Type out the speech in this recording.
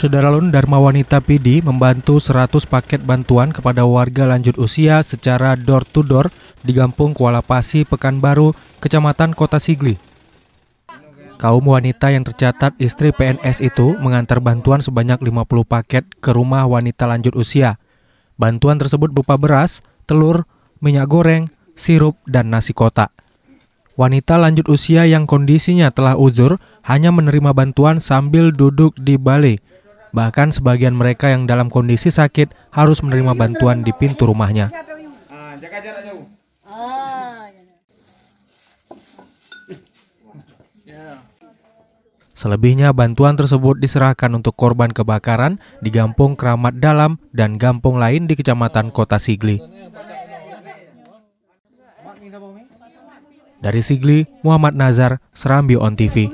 Saudaralun Dharma Wanita PD membantu 100 paket bantuan kepada warga lanjut usia secara door to door di Kampung Kuala Pasi, Pekanbaru, Kecamatan Kota Sigli. Kaum wanita yang tercatat istri PNS itu mengantar bantuan sebanyak 50 paket ke rumah wanita lanjut usia. Bantuan tersebut berupa beras, telur, minyak goreng, sirup, dan nasi kotak. Wanita lanjut usia yang kondisinya telah uzur hanya menerima bantuan sambil duduk di balai. Bahkan sebagian mereka yang dalam kondisi sakit harus menerima bantuan di pintu rumahnya. Jaga jarak jauh. Selebihnya bantuan tersebut diserahkan untuk korban kebakaran di Kampung Keramat Dalam dan kampung lain di Kecamatan Kota Sigli. Dari Sigli, Muhammad Nazar, Serambi On TV.